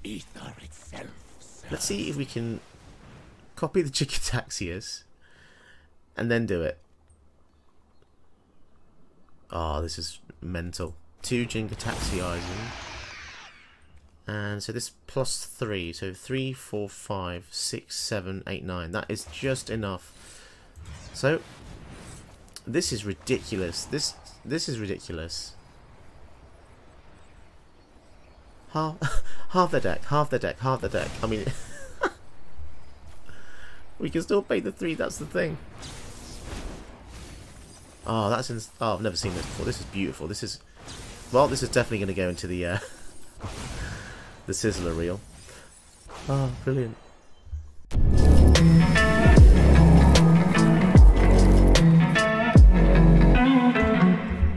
Ether itself. Let's see if we can copy the Jin-Gitaxias and then do it. Oh, this is mental. 2 Jin-Gitaxiasing. And so this plus 3. So 3, 4, 5, 6, 7, 8, 9. That is just enough. So this is ridiculous. This is ridiculous. Half the deck, half the deck, half the deck. I mean, we can still pay the 3. That's the thing. Oh, oh, I've never seen this before. This is beautiful. This is, well, this is definitely going to go into the the sizzler reel. Oh, brilliant.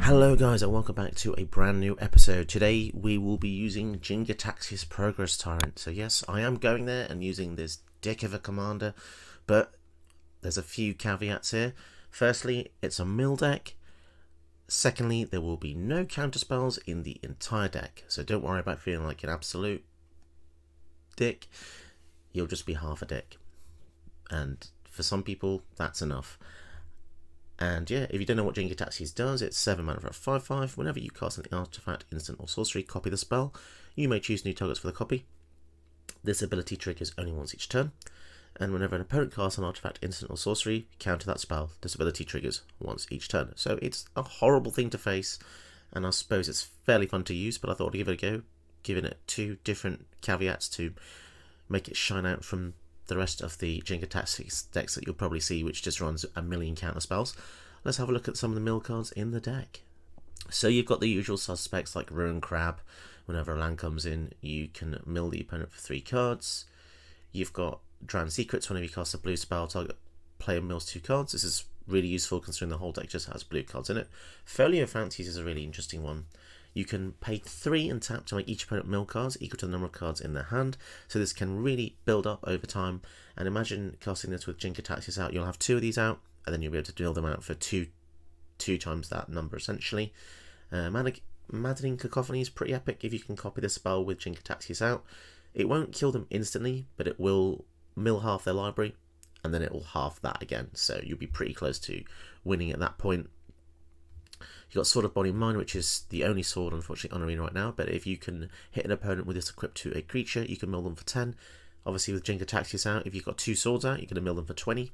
Hello guys, and welcome back to a brand new episode. Today we will be using Jin-Gitaxias Progress Tyrant. So yes, I am going there and using this dick of a commander, but there's a few caveats here. Firstly, it's a mill deck. Secondly, there will be no counterspells in the entire deck, so don't worry about feeling like an absolute dick. You'll just be half a dick, and for some people that's enough. And yeah, if you don't know what Jin-Gitaxias does, it's 7 mana for a 5/5. Whenever you cast an artifact, instant or sorcery, copy the spell. You may choose new targets for the copy. This ability triggers only once each turn. And whenever an opponent casts an artifact, instant or sorcery, counter that spell. This ability triggers once each turn. So it's a horrible thing to face, and I suppose it's fairly fun to use, but I thought I'd give it a go, giving it 2 different caveats to make it shine out from the rest of the Jin-Gitaxias decks that you'll probably see, which just runs a million counter spells. Let's have a look at some of the mill cards in the deck. So you've got the usual suspects like Ruin Crab. Whenever a land comes in, you can mill the opponent for 3 cards. You've got Drowned Secrets. Whenever you cast a blue spell, target player mills 2 cards. This is really useful considering the whole deck just has blue cards in it. Folio Fancies is a really interesting one. You can pay 3 and tap to make each opponent mill cards equal to the number of cards in their hand. So this can really build up over time. And imagine casting this with Jin-Gitaxias out. You'll have 2 of these out, and then you'll be able to mill them out for two times that number essentially. Maddening Cacophony is pretty epic if you can copy the spell with Jin-Gitaxias out. It won't kill them instantly, but it will mill half their library, and then it will half that again. So you'll be pretty close to winning at that point. You've got Sword of Body and Mind, which is the only sword, unfortunately, on Arena right now. But if you can hit an opponent with this equipped to a creature, you can mill them for 10. Obviously, with Jin-Gitaxias out, if you've got 2 swords out, you're going to mill them for 20,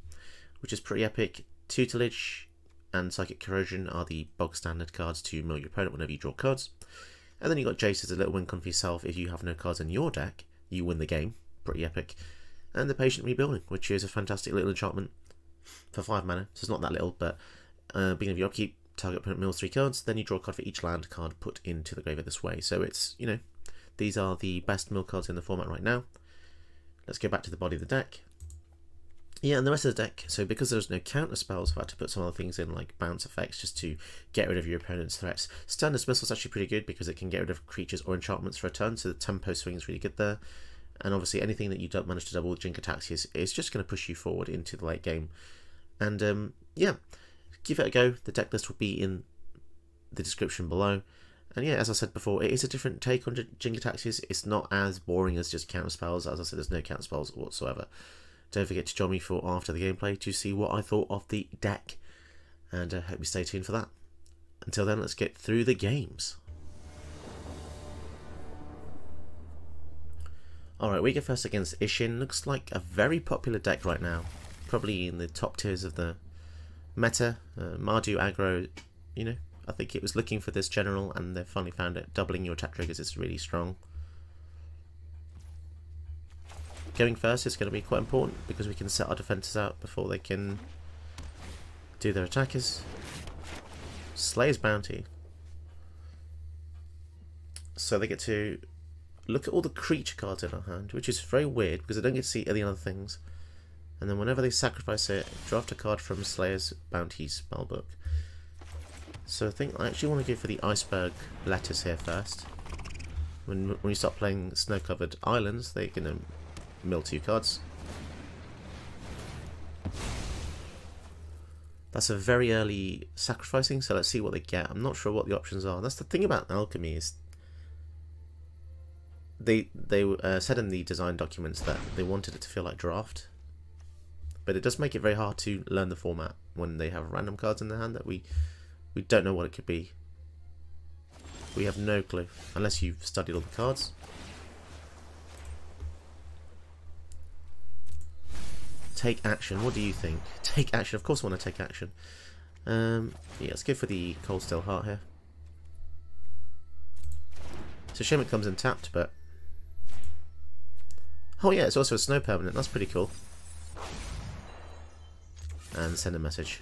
which is pretty epic. Tutelage and Psychic Corrosion are the bog standard cards to mill your opponent whenever you draw cards. And then you've got Jace as a little win con for yourself. If you have no cards in your deck, you win the game. Pretty epic. And the Patient Rebuilding, which is a fantastic little enchantment for 5 mana. So it's not that little, but beginning of your upkeep, target opponent mills 3 cards, then you draw a card for each land card put into the graveyard this way. So it's, you know, these are the best mill cards in the format right now. Let's go back to the body of the deck. Yeah, and the rest of the deck, so because there's no counter spells, I've had to put some other things in like bounce effects just to get rid of your opponent's threats. Stun Dismissal is actually pretty good because it can get rid of creatures or enchantments for a turn, so the tempo swing is really good there. And obviously anything that you don't manage to double with Jin-Gitaxias is just going to push you forward into the late game. And yeah, give it a go. The deck list will be in the description below. And yeah, as I said before, it is a different take on Jin-Gitaxias. It's not as boring as just counter spells. As I said, there's no counter spells whatsoever. Don't forget to join me for after the gameplay to see what I thought of the deck. And I hope you stay tuned for that. Until then, let's get through the games. Alright, we go first against Ishin. Looks like a very popular deck right now. Probably in the top tiers of the meta. Mardu aggro, you know, I think it was looking for this general and they finally found it. Doubling your attack triggers is really strong. Going first is going to be quite important because we can set our defences out before they can do their attackers. Slayer's Bounty. So they get to look at all the creature cards in our hand, which is very weird because they don't get to see any other things. And then whenever they sacrifice it, draft a card from Slayer's Bounty spellbook. So I think I actually want to go for the Iceberg Letters here first. When you start playing snow-covered islands, they can mill 2 cards. That's a very early sacrificing, so let's see what they get. I'm not sure what the options are. That's the thing about alchemy is they said in the design documents that they wanted it to feel like draft, but it does make it very hard to learn the format when they have random cards in their hand that we don't know what it could be. We have no clue unless you've studied all the cards. Take action. What do you think? Take action. Of course I want to take action. Yeah, let's go for the Cold Steel Heart here. It's a shame it comes in tapped, but... Oh yeah, it's also a snow permanent. That's pretty cool. And send a message.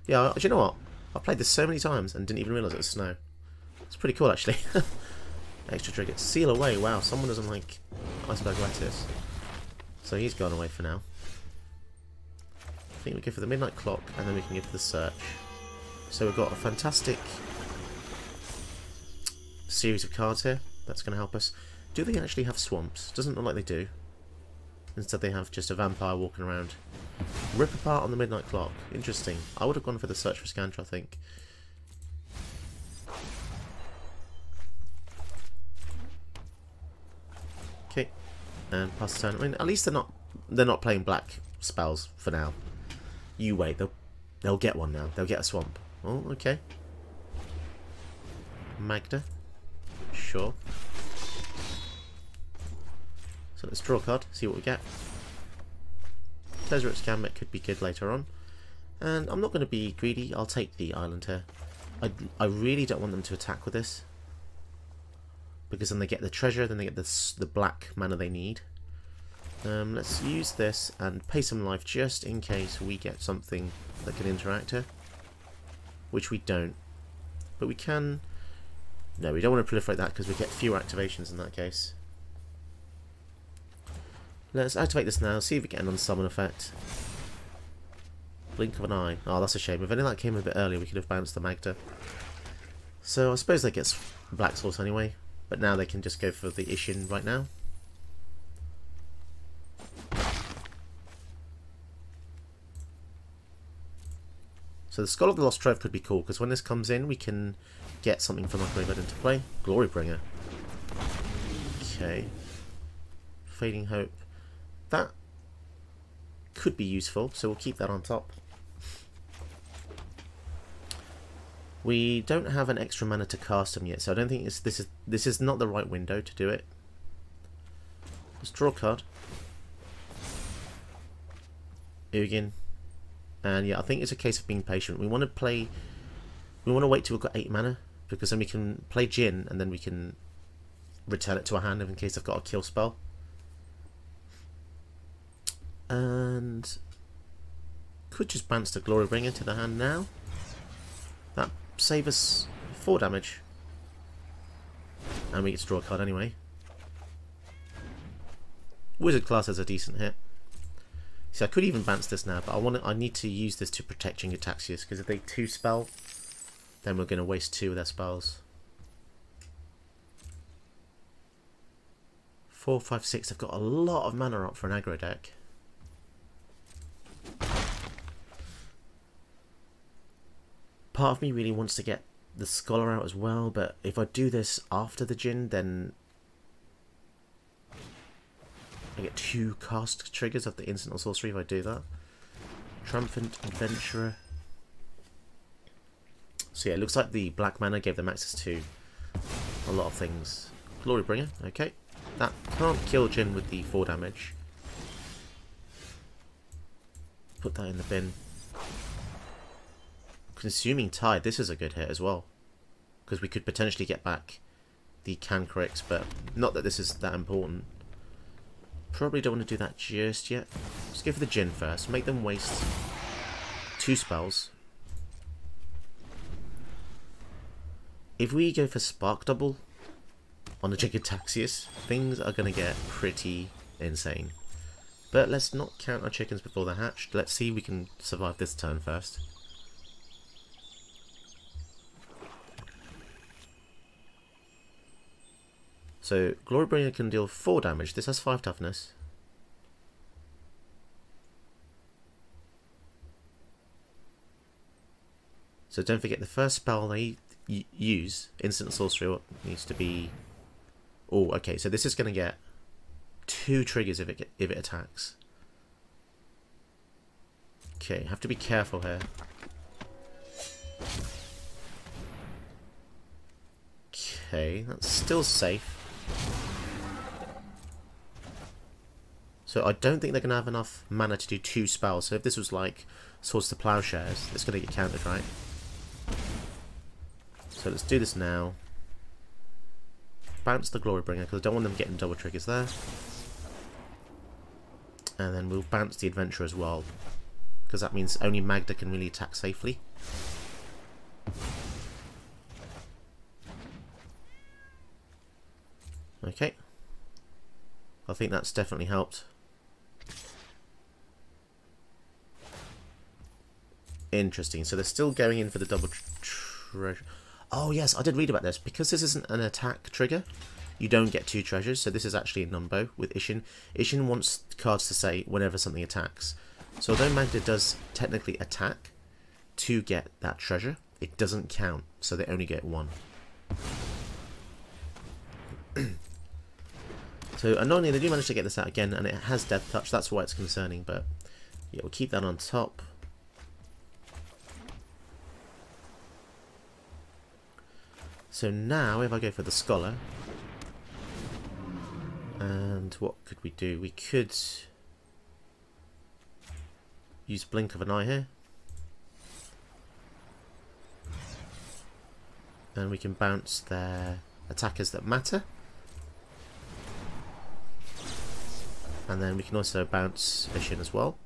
Yeah, do you know what? I've played this so many times and didn't even realise it was snow. It's pretty cool, actually. Extra trigger. Seal away. Wow, someone doesn't like Iceberg Lettuce. So he's gone away for now. I think we go for the Midnight Clock, and then we can go for the Search. So we've got a fantastic series of cards here. That's going to help us. Do they actually have swamps? Doesn't look like they do. Instead they have just a vampire walking around. Rip apart on the Midnight Clock. Interesting. I would have gone for the Search for Scantra, I think. Okay. And pass the turn. I mean, at least they're not playing black spells for now. You wait, they'll get one now. They'll get a swamp. Oh, okay. Magda. Sure. So let's draw a card, see what we get. Tezzerets Gambit could be good later on. And I'm not going to be greedy, I'll take the island here. I really don't want them to attack with this. Because then they get the treasure, then they get the black mana they need. Let's use this and pay some life just in case we get something that can interact here. Which we don't. But we can... No, we don't want to proliferate that because we get fewer activations in that case. Let's activate this now, see if we get an unsummon effect. Blink of an eye. Oh, that's a shame. If any of that came a bit earlier, we could have bounced the Magda. So I suppose that gets Black Source anyway. But now they can just go for the Ishin right now. So the Skull of the Lost Trove could be cool, because when this comes in, we can get something from our graveyard into play. Glorybringer. Okay. Fading Hope. That could be useful, so we'll keep that on top. We don't have an extra mana to cast them yet, so I don't think this is not the right window to do it. Let's draw a card. Ugin. And yeah, I think it's a case of being patient. We want to wait till we've got 8 mana, because then we can play Jin, and then we can return it to our hand in case I've got a kill spell. And could just bounce the Glorybringer to the hand now. That save us 4 damage. And we get to draw a card anyway. Wizard class has a decent hit. So I could even bounce this now, but I need to use this to protect Jin-Gitaxias, because if they 2-spell, then we're going to waste 2 of their spells. 4, 5, 6. They've got a lot of mana up for an aggro deck. Part of me really wants to get the Scholar out as well, but if I do this after the Jin, then I get 2 cast triggers of the instant or sorcery if I do that. Triumphant Adventurer. So yeah, it looks like the black mana gave them access to a lot of things. Glorybringer, okay. That can't kill Jin with the 4 damage. Put that in the bin. Consuming Tide, this is a good hit as well. Because we could potentially get back the Cancrix, but not that this is that important. Probably don't want to do that just yet. Let's go for the Jin first. Make them waste 2 spells. If we go for Spark Double on the Jin-Gitaxias, things are going to get pretty insane. But let's not count our chickens before they're hatched. Let's see if we can survive this turn first. So, Glorybringer can deal 4 damage. This has 5 toughness. So don't forget, the first spell they use, Instant Sorcery, needs to be Oh, okay, so this is going to get 2 triggers if it attacks. Okay, have to be careful here. Okay, that's still safe. So I don't think they're going to have enough mana to do 2 spells. So if this was like Swords to Plowshares, it's going to get countered, right? So let's do this now. Bounce the Glorybringer, because I don't want them getting double triggers there. And then we'll bounce the Adventurer as well, because that means only Magda can really attack safely. Okay. I think that's definitely helped. Interesting. So they're still going in for the double treasure. Oh yes, I did read about this. Because this isn't an attack trigger, you don't get 2 treasures. So this is actually a numbo with Ishin. Ishin wants cards to say whenever something attacks. So although Magda does technically attack to get that treasure, it doesn't count. So they only get 1. So annoyingly, they do manage to get this out again, and it has Death Touch. That's why it's concerning. But yeah, we'll keep that on top. So now, if I go for the Scholar, and what could we do? We could use Blink of an Eye here, and we can bounce their attackers that matter, and then we can also bounce Ishin as well.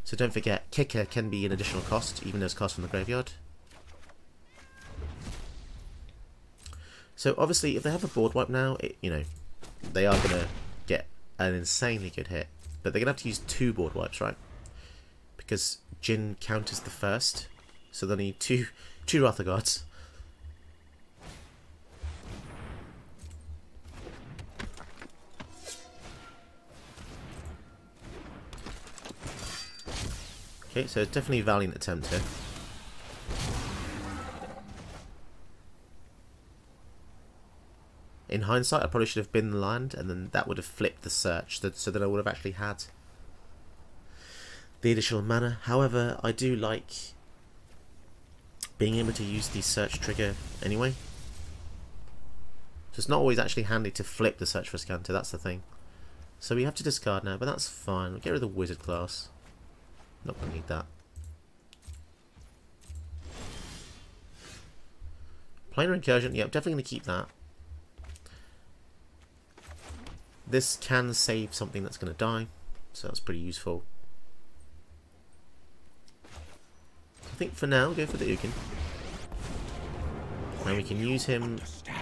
So don't forget, Kicker can be an additional cost, even though it's cost from the graveyard. So obviously, if they have a board wipe now, they are going to get an insanely good hit. But they're going to have to use 2 board wipes, right? Because Jin counters the first, so they'll need two Wrath of Gods. Okay, so definitely a valiant attempt here. In hindsight, I probably should have been the land, and then that would have flipped the search, so that I would have actually had the additional mana. However, I do like being able to use the search trigger anyway. So it's not always actually handy to flip the search for Scanter, that's the thing. So we have to discard now, but that's fine. We'll get rid of the Wizard class. Not going to need that. Planar Incursion, yeah, I'm definitely going to keep that. This can save something that's going to die, so that's pretty useful. I think for now, go for the Ugin. And we can use him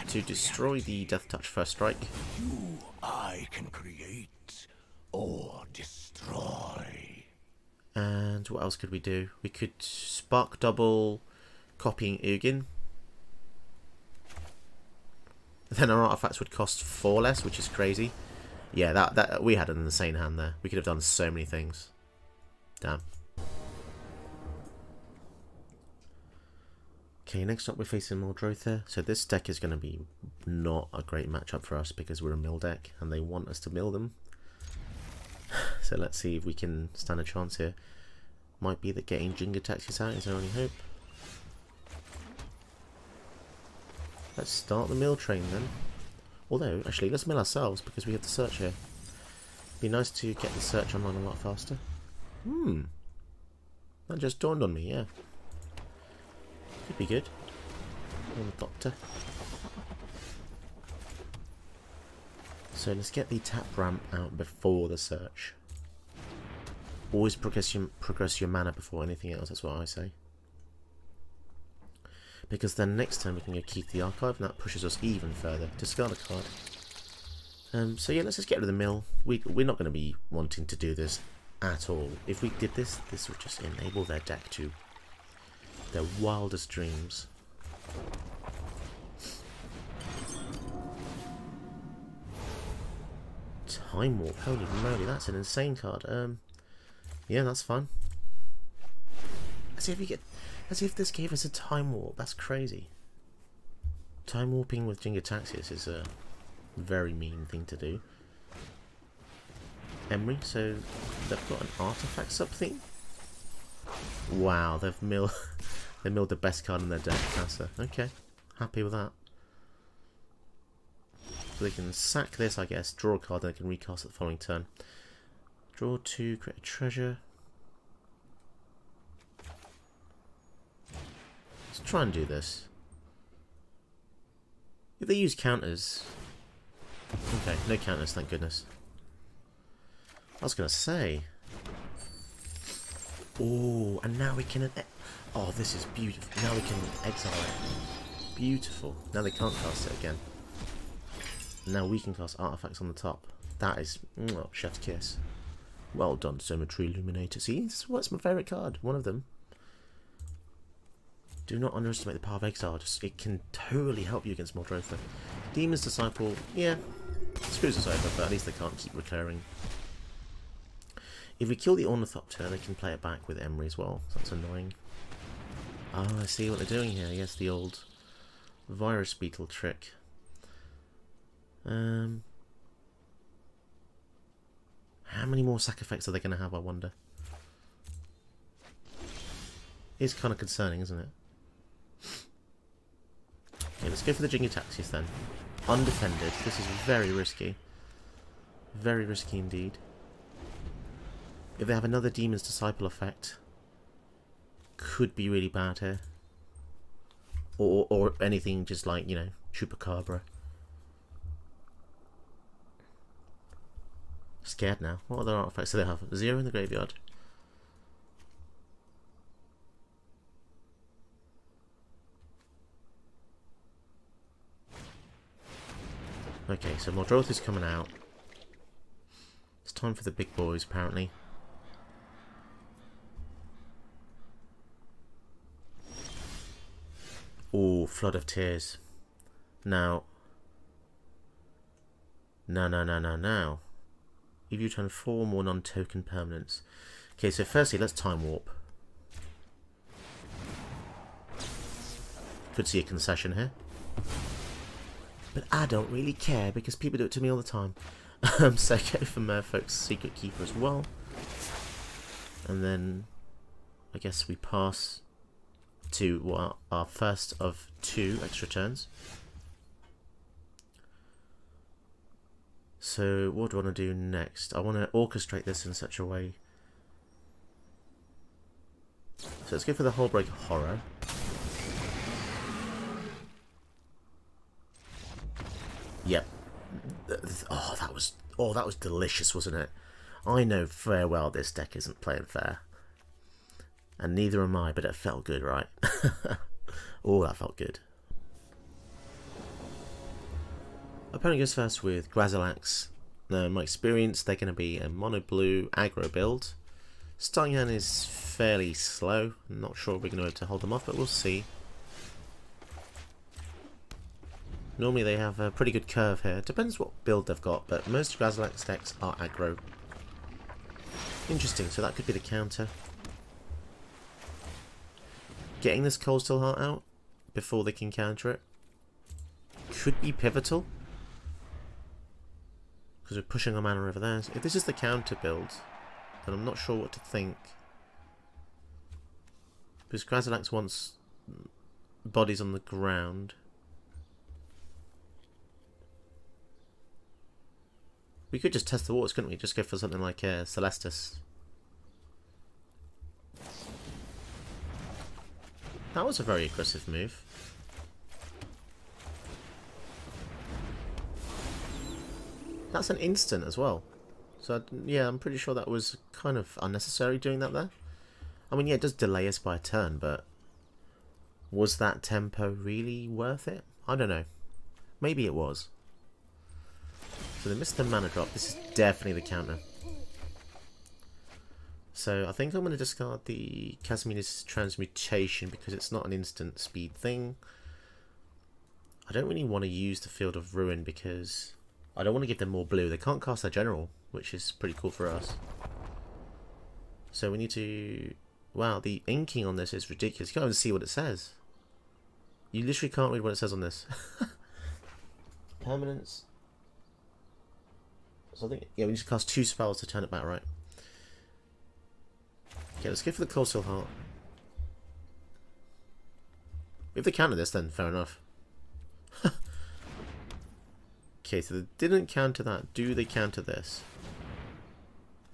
to destroy the Death Touch first strike. You, I can create or destroy. And what else could we do? We could Spark Double, copying Ugin. Then our artifacts would cost 4 less, which is crazy. Yeah, that we had an insane hand there. We could have done so many things. Damn. Okay, next up we're facing Muldrotha. So this deck is going to be not a great matchup for us because we're a mill deck and they want us to mill them. So let's see if we can stand a chance here. Might be that getting Jin-Gitaxias out is our only hope. Let's start the mill train then. Although, actually, let's mill ourselves because we have the search here. Be nice to get the search online a lot faster. That just dawned on me, yeah. Could be good. Oh, the Doctor. So let's get the tap ramp out before the search. Always progress your mana before anything else, that's what I say. Because then next time we can go keep the archive, and that pushes us even further. Discard a card. So yeah, let's just get rid of the mill. We're not going to be wanting to do this at all. If we did this, this would just enable their deck to their wildest dreams. Time Warp, holy moly, that's an insane card. Yeah, that's fun. As if this gave us a Time Warp, that's crazy. Time warping with Jin-Gitaxias is a very mean thing to do. Emery, so they've got an artifact something. Wow, they've milled they milled the best card in their deck, Casa. Okay, happy with that. So they can sack this, I guess, draw a card, then they can recast it the following turn. Draw 2, create a treasure. Let's try and do this. If they use counters... Okay, no counters, thank goodness. I was going to say... Oh, and now we can... Oh, this is beautiful. Now we can exile it. Beautiful. Now they can't cast it again. Now we can cast artifacts on the top. That is... Oh, chef's kiss. Well done, Symmetry Illuminator. See, this is what's my favourite card. One of them. Do not underestimate the power of exile. It can totally help you against Muldrotha. Demon's Disciple, yeah, screws us over, but at least they can't keep recurring. If we kill the Ornithopter, they can play it back with Emery as well. So that's annoying. Oh, I see what they're doing here. Yes, the old Virus Beetle trick. How many more sack effects are they going to have, I wonder? It's kind of concerning, isn't it? Okay, let's go for the Jin-Gitaxias then. Undefended. This is very risky. Very risky indeed. If they have another Demon's Disciple effect, could be really bad here. Or anything just like, you know, Chupacabra. Scared now. What other artifacts do they have? 0 in the graveyard. Okay, so Muldrotha is coming out. It's time for the big boys, apparently. Oh, Flood of Tears. Now. Now. If you turn 4 more non-token permanents. Okay, so firstly, let's Time Warp. Could see a concession here. But I don't really care because people do it to me all the time. So go for Merfolk's Secret Keeper as well. And then I guess we pass to our first of 2 extra turns. So what do I want to do next? I want to orchestrate this in such a way. So let's go for the Hullbreaker Horror. Yep. Oh, that was delicious, wasn't it? I know fair well this deck isn't playing fair. And neither am I, but it felt good, right? Oh, that felt good. Opponent goes first with Grazilax. Now, in my experience, they're going to be a mono blue aggro build. Starting hand is fairly slow. I'm not sure we're going to be able to hold them off, but we'll see. Normally they have a pretty good curve here. Depends what build they've got, but most Grazilax decks are aggro. Interesting, so that could be the counter. Getting this Cold Steel Heart out before they can counter it could be pivotal. Because we're pushing our mana over there. So if this is the counter build, then I'm not sure what to think. Because Grazilax wants bodies on the ground. We could just test the waters, couldn't we? Just go for something like Celestus. That was a very aggressive move. That's an instant as well. So, yeah, I'm pretty sure that was kind of unnecessary doing that there. I mean, yeah, it does delay us by a turn, but was that tempo really worth it? I don't know. Maybe it was. So they missed the mana drop. This is definitely the counter. So I think I'm going to discard the Casimira's Transmutation because it's not an instant speed thing. I don't really want to use the Field of Ruin because I don't want to give them more blue. They can't cast their general, which is pretty cool for us. So we need to... Wow, the inking on this is ridiculous. You can't even see what it says. You literally can't read what it says on this. Permanence. So I think, yeah, we need to cast 2 spells to turn it back, right? Okay, let's go for the Cold Steel Heart. If they counter this, then fair enough. Okay, so they didn't counter that. Do they counter this?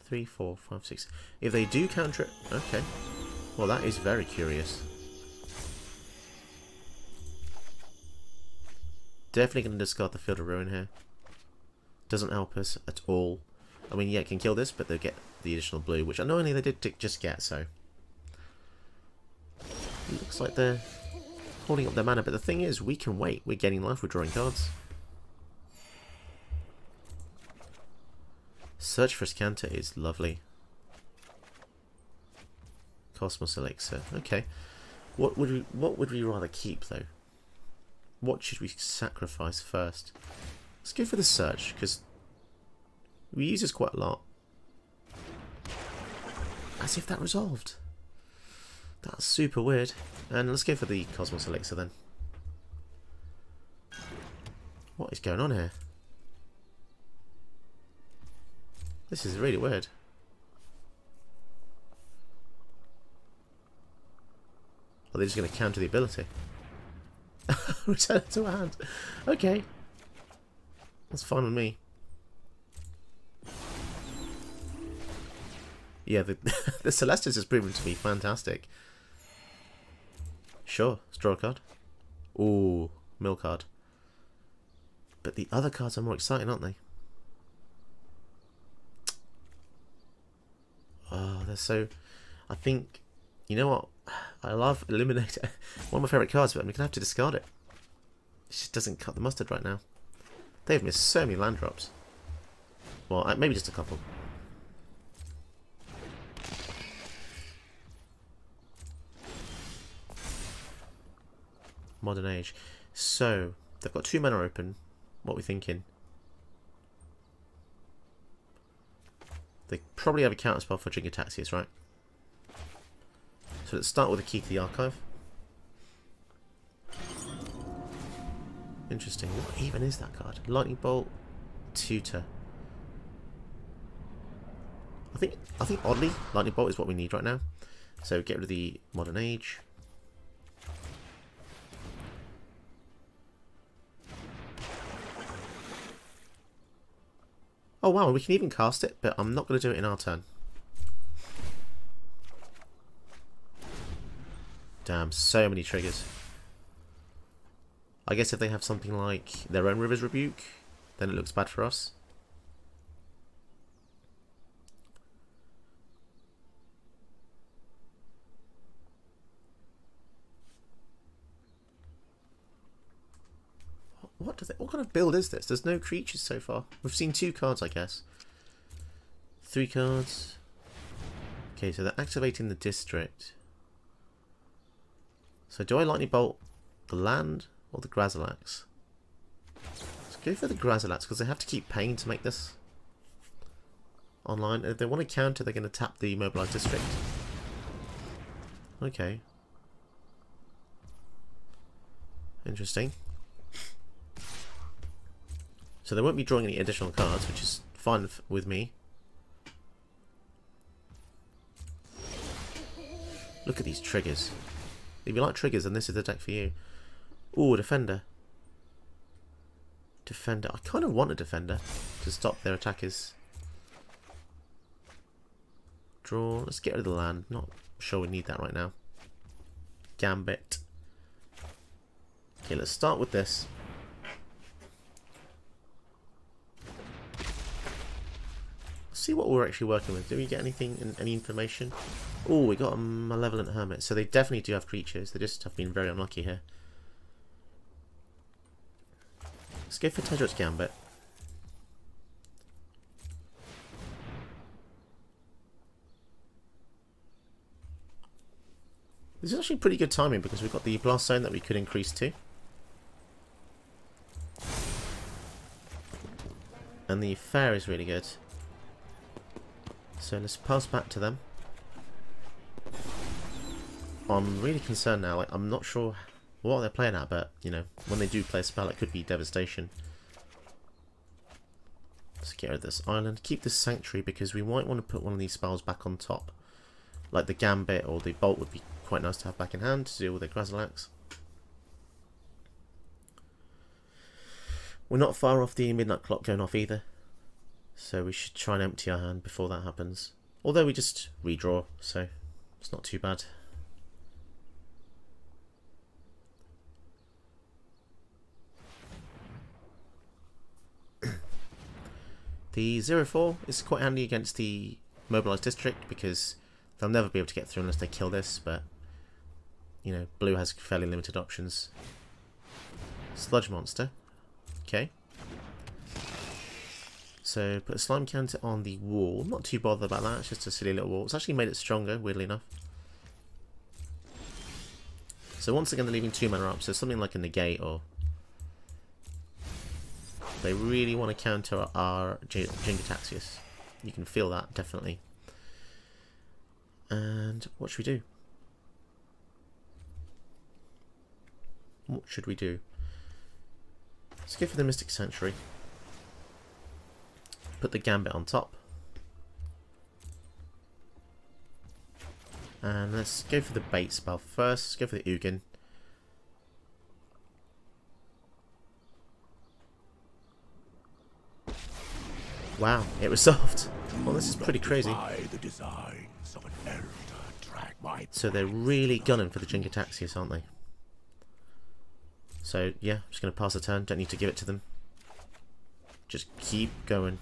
3, 4, 5, 6. If they do counter it... Okay. Well, that is very curious. Definitely going to discard the Field of Ruin here. Doesn't help us at all. I mean, yeah, it can kill this, but they'll get the additional blue, which unknowingly they did just get, so... It looks like they're holding up their mana, but the thing is, we can wait. We're getting life, we're drawing cards. Search for Scanter is lovely. Cosmos Elixir. Okay. What would we rather keep though? What should we sacrifice first? Let's go for the Search, because we use this quite a lot. As if that resolved. That's super weird. And let's go for the Cosmos Elixir then. What is going on here? This is really weird. Are they just going to counter the ability? Return it to hand. Okay. That's fine with me. Yeah, the Celestis has proven to be fantastic. Sure, let's draw a card. Ooh, mill card. But the other cards are more exciting, aren't they? Oh, they're so... I think... You know what? I love Illuminator. One of my favourite cards, but I'm going to have to discard it. It just doesn't cut the mustard right now. They've missed so many land drops. Well, maybe just a couple. Modern Age. So, they've got 2 mana open. What are we thinking? They probably have a counterspell for Jin-Gitaxias, right? So let's start with a key to the archive. Interesting. What even is that card? Lightning Bolt, Tutor. I think oddly, Lightning Bolt is what we need right now. So get rid of the Modern Age. Oh wow, we can even cast it, but I'm not going to do it in our turn. Damn, so many triggers. I guess if they have something like their own River's Rebuke, then it looks bad for us. What kind of build is this? There's no creatures so far. We've seen 2 cards, I guess. 3 cards. Okay, so they're activating the district. So do I Lightning Bolt the land or the Grazilax? Let's go for the Grazilax because they have to keep paying to make this online. And if they want to counter, they're going to tap the Mobilized District. Okay. Interesting. So they won't be drawing any additional cards, which is fine with me. Look at these triggers. If you like triggers, then this is the deck for you. Ooh, Defender. Defender. I kind of want a Defender to stop their attackers. Draw. Let's get rid of the land. Not sure we need that right now. Gambit. Okay, let's start with this. See what we're actually working with. Do we get anything, any information? Oh, we got a Malevolent Hermit. So they definitely do have creatures. They just have been very unlucky here. Let's go for Tedric's Gambit. This is actually pretty good timing because we've got the Blast Zone that we could increase to. And the Fair is really good. So let's pass back to them. I'm really concerned now. Like, I'm not sure what they're playing at, but, you know, when they do play a spell, it could be devastation. Let's get rid of this island. Keep this sanctuary, because we might want to put one of these spells back on top. Like the Gambit or the Bolt would be quite nice to have back in hand to deal with the Grazilax. We're not far off the midnight clock going off either, so we should try and empty our hand before that happens. Although we just redraw, so it's not too bad. The 0-4 is quite handy against the mobilised district, because they'll never be able to get through unless they kill this, but, you know, blue has fairly limited options. Sludge monster. Okay. So, put a slime counter on the wall. Not too bothered about that, it's just a silly little wall. It's actually made it stronger, weirdly enough. So once again they're leaving 2 mana up, so something like a negate, or... They really want to counter our Jin-Gitaxias. You can feel that, definitely. And what should we do? What should we do? Let's go for the Mystic Sanctuary. Put the Gambit on top. And let's go for the bait spell first. Let's go for the Ugin. Wow, it resolved. Well, this is pretty crazy. So they're really gunning for the Jin-Gitaxias, aren't they? So, yeah, I'm just going to pass the turn. Don't need to give it to them. Just keep going.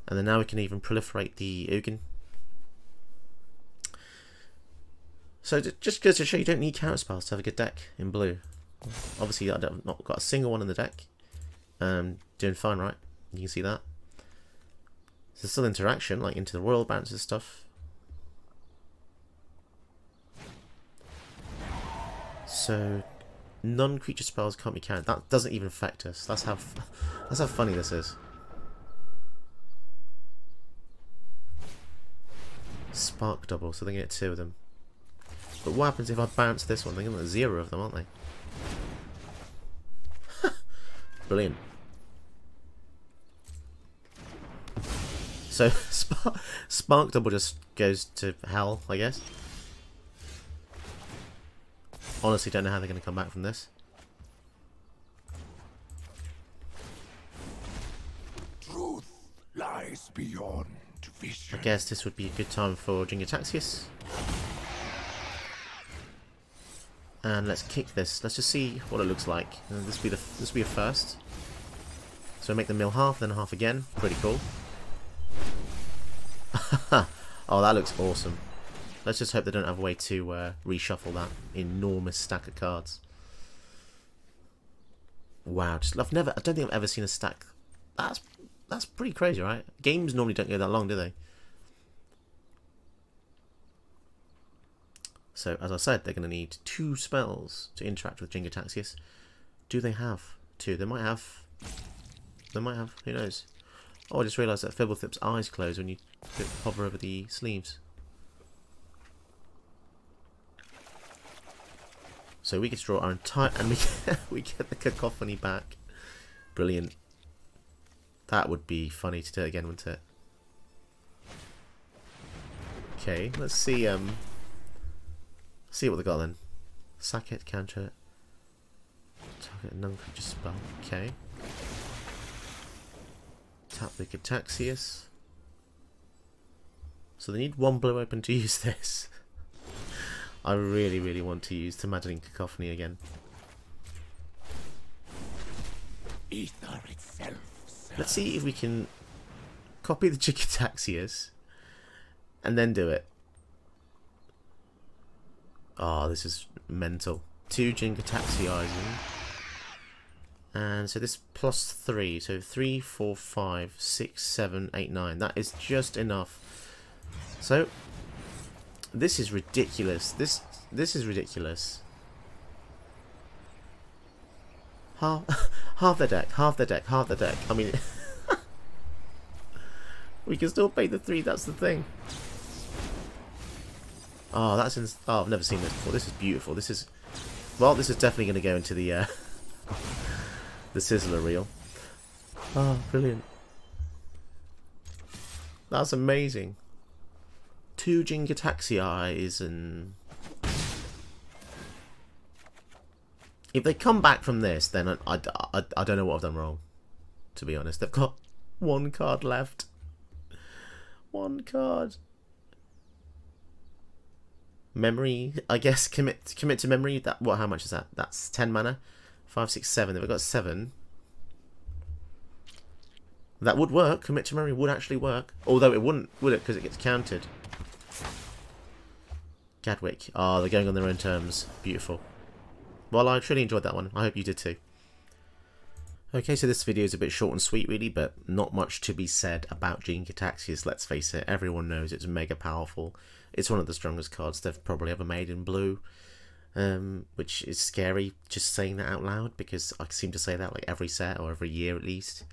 And then now we can even proliferate the Ugin. So, just goes to show you don't need counter spells to have a good deck in blue. Obviously, I've not got a single one in the deck. Doing fine, right? You can see that. There's still interaction, like into the royal bounce and stuff. So, non-creature spells can't be counted. That doesn't even affect us. That's how funny this is. Spark double, so they get 2 of them. But what happens if I bounce this one? They're going to get 0 of them, aren't they? Brilliant. So, Spark double just goes to hell, I guess. Honestly, don't know how they're going to come back from this. Truth lies beyond vision. I guess this would be a good time for Jin-Gitaxias. And let's kick this. Let's just see what it looks like. This will be a first. So make the mill half, then half again. Pretty cool. Oh, that looks awesome. Let's just hope they don't have a way to reshuffle that enormous stack of cards. Wow, I don't think I've ever seen a stack. That's pretty crazy, right? Games normally don't go that long, do they? So, as I said, they're going to need 2 spells to interact with Jin-Gitaxias. Do they have 2? They might have. They might have. Who knows? Oh, I just realised that Fibblethip's eyes close when you hover over the sleeves. So we get to draw our entire... And we get the Cacophony back. Brilliant. That would be funny to do it again, wouldn't it? Okay, let's see... see what they got then. Sack it, counter it. Target non-creature spell. Okay. Tap the Gitaxias. So they need 1 blue open to use this. I really, really want to use the Maddening Cacophony again. Ether itself. Let's see if we can copy the Jin-Gitaxias and then do it. Oh, this is mental. 2 Jin-Gitaxias. And so this plus 3. So 3, 4, 5, 6, 7, 8, 9. That is just enough. So this is ridiculous. This is ridiculous. Half the deck, half the deck, half the deck. I mean, we can still pay the 3. That's the thing. Oh, oh, I've never seen this before. This is beautiful. This is Well, this is definitely going to go into the the sizzler reel. Oh, brilliant. That's amazing. 2 Jin-Gitaxias, and if they come back from this, then I don't know what I've done wrong, to be honest. They've got 1 card left. 1 card. Memory, I guess. Commit to memory. That what? How much is that? That's 10 mana. 5, 6, 7. They've got 7. That would work. Commit to memory would actually work. Although it wouldn't, would it? Because it gets countered. Gadwick. Oh, they're going on their own terms. Beautiful. Well, I truly enjoyed that one. I hope you did too. Okay, so this video is a bit short and sweet really, but not much to be said about Jin-Gitaxias, let's face it. Everyone knows it's mega powerful. It's one of the strongest cards they've probably ever made in blue, which is scary just saying that out loud, because I seem to say that like every set or every year at least.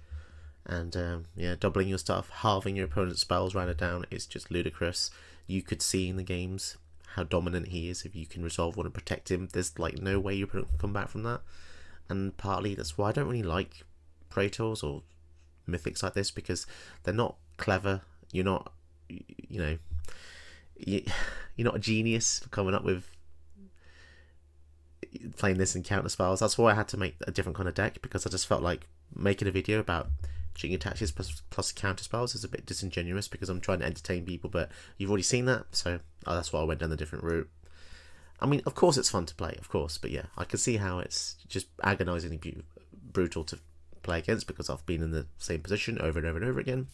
And yeah, doubling your stuff, halving your opponent's spells, rounded down, is just ludicrous. You could see in the games how dominant he is if you can resolve one and protect him. There's like no way your opponent can come back from that. And partly that's why I don't really like Praetors or mythics like this, because they're not clever. You're not, you know, you're not a genius for coming up with playing this in counter spells. That's why I had to make a different kind of deck, because I just felt like making a video about Jin-Gitaxias plus counter spells is a bit disingenuous, because I'm trying to entertain people, but you've already seen that, so that's why I went down the different route. I mean, of course it's fun to play, of course, but yeah, I can see how it's just agonisingly brutal to play against, because I've been in the same position over and over and over again.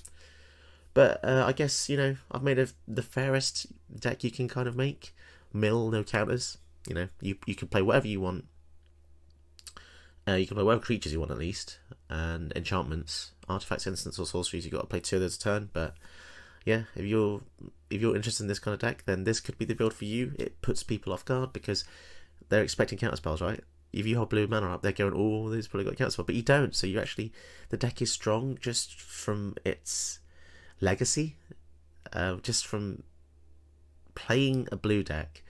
But I guess, you know, I've made the fairest deck you can kind of make. Mill, no counters. You know, you can play whatever you want. You can play whatever creatures you want at least, and enchantments, artifacts, instants, or sorceries. You've got to play 2 of those a turn. But yeah, if you're interested in this kind of deck, then this could be the build for you. It puts people off guard because they're expecting counter spells, right? If you hold blue mana up, they're going, oh, this probably got a counter spell, but you don't. So you actually, the deck is strong just from its legacy, just from playing a blue deck.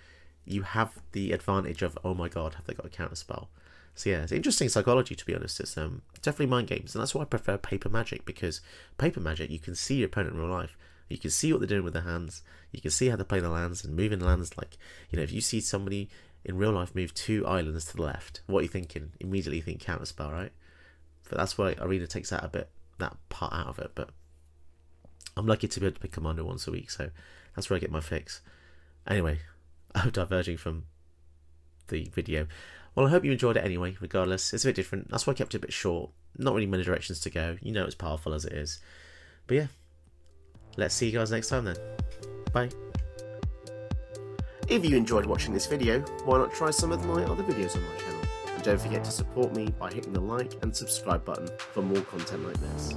You have the advantage of, oh my god, have they got a counter spell? So yeah, it's interesting psychology, to be honest. It's definitely mind games, and that's why I prefer paper magic, because paper magic, you can see your opponent in real life. You can see what they're doing with their hands. You can see how they're playing the lands and moving the lands. Like, you know, if you see somebody in real life move 2 islands to the left, what are you thinking? Immediately you think counter spell, right? But that's why Arena takes that part out of it. But I'm lucky to be able to pick Commander once a week, so that's where I get my fix. Anyway, I'm diverging from the video. Well, I hope you enjoyed it anyway, regardless. It's a bit different. That's why I kept it a bit short. Not really many directions to go. You know it's powerful as it is. But yeah, let's see you guys next time then. Bye. If you enjoyed watching this video, why not try some of my other videos on my channel? And don't forget to support me by hitting the like and subscribe button for more content like this.